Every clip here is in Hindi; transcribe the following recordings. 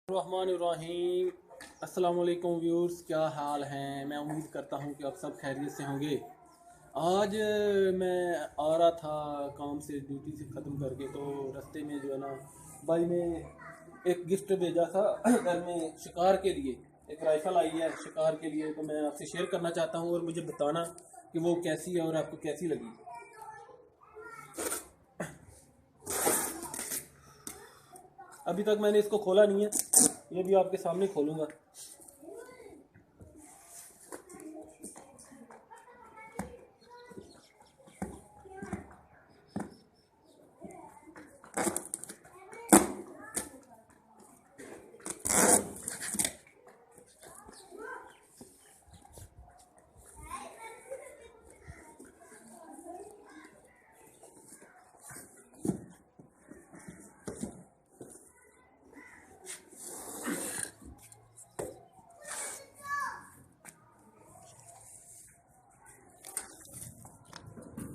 रहमानिर्रहीम। अस्सलाम वालेकुम व्यूअर्स, क्या हाल हैं। मैं उम्मीद करता हूँ कि आप सब खैरियत से होंगे। आज मैं आ रहा था काम से, ड्यूटी से ख़त्म करके, तो रास्ते में जो है ना भाई ने एक गिफ्ट भेजा था घर में शिकार के लिए। एक राइफ़ल आई है शिकार के लिए, तो मैं आपसे शेयर करना चाहता हूँ और मुझे बताना कि वो कैसी है और आपको कैसी लगी। अभी तक मैंने इसको खोला नहीं है, ये भी आपके सामने खोलूँगा।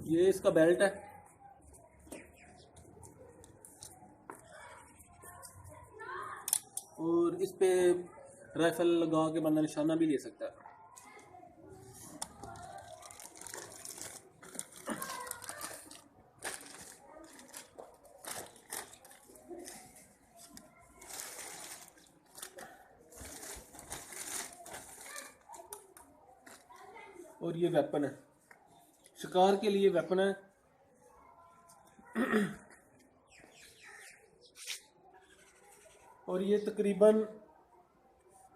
ये इसका बेल्ट है और इस पे राइफल लगा के बंदा निशाना भी ले सकता है। और ये वेपन है, शिकार के लिए वेपन है। और ये तकरीबन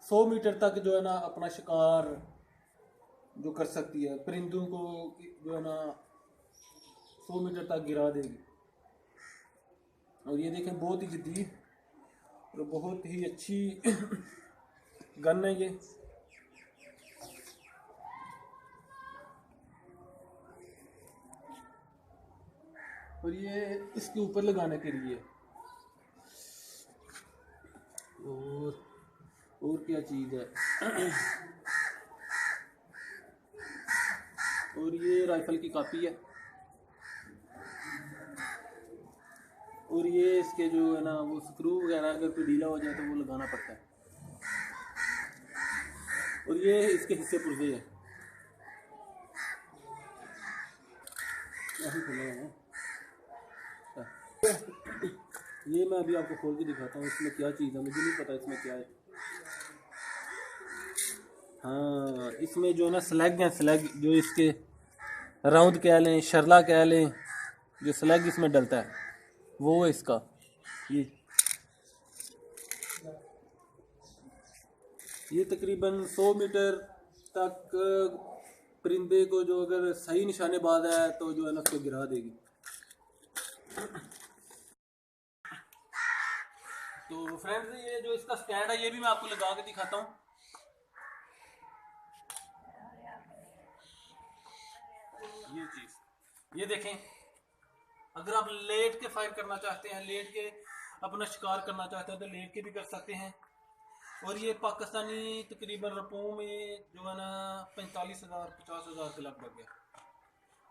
100 मीटर तक जो है ना अपना शिकार जो कर सकती है, परिंदों को जो है ना 100 मीटर तक गिरा देगी। और ये देखें, बहुत ही जदीद और बहुत ही अच्छी गन है ये। और ये इसके ऊपर लगाने के लिए। और क्या चीज़ है। और ये राइफल की कापी है। और ये इसके जो है ना वो स्क्रू वगैरह अगर कोई ढीला हो जाए तो वो लगाना पड़ता है। और ये इसके हिस्से पुर्जे हैं, ऐसे खुले हैं। ये मैं अभी आपको खोल के दिखाता हूँ इसमें क्या चीज़ है, मुझे नहीं पता इसमें क्या है। हाँ, इसमें जो है ना स्लैग है, स्लैग जो इसके राउंड कह लें, शरला कह लें, जो स्लैग इसमें डलता है वो है इसका। ये तकरीबन 100 मीटर तक परिंदे को जो अगर सही निशानेबाज है तो जो है ना उसको गिरा देगी। तो फ्रेंड्स, ये जो इसका स्टैंड है ये भी मैं आपको लगा के दिखाता हूँ। ये चीज़ ये देखें, अगर आप लेट के फायर करना चाहते हैं, लेट के अपना शिकार करना चाहते हैं तो लेट के भी कर सकते हैं। और ये पाकिस्तानी तकरीबन रुपयों में जो है ना 45,000 50,000 के लगभग है।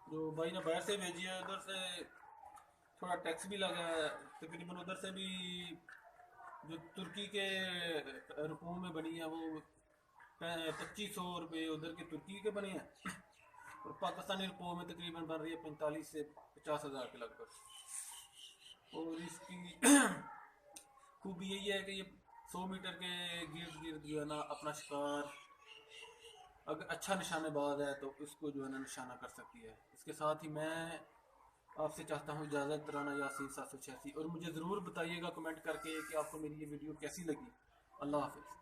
जो भाई ने बाहर से भेजी है, उधर से थोड़ा टैक्स भी लगा है तकरीबन। उधर से भी जो तुर्की के रुपयों में बनी है वो 2500 रुपये उधर के तुर्की के बने हैं। और पाकिस्तानी रुपयों में तकरीबन बन रही है 45 से 50,000 के लगभग। और इसकी खूबी यही है कि ये 100 मीटर के गिर्द गिर्द जो है ना अपना शिकार, अगर अच्छा निशानेबाज है तो उसको जो है ना निशाना कर सकती है। इसके साथ ही मैं आपसे चाहता हूँ इजाज़त, राना यासीन 786। और मुझे ज़रूर बताइएगा कमेंट करके कि आपको मेरी ये वीडियो कैसी लगी। अल्लाह हाफिज़।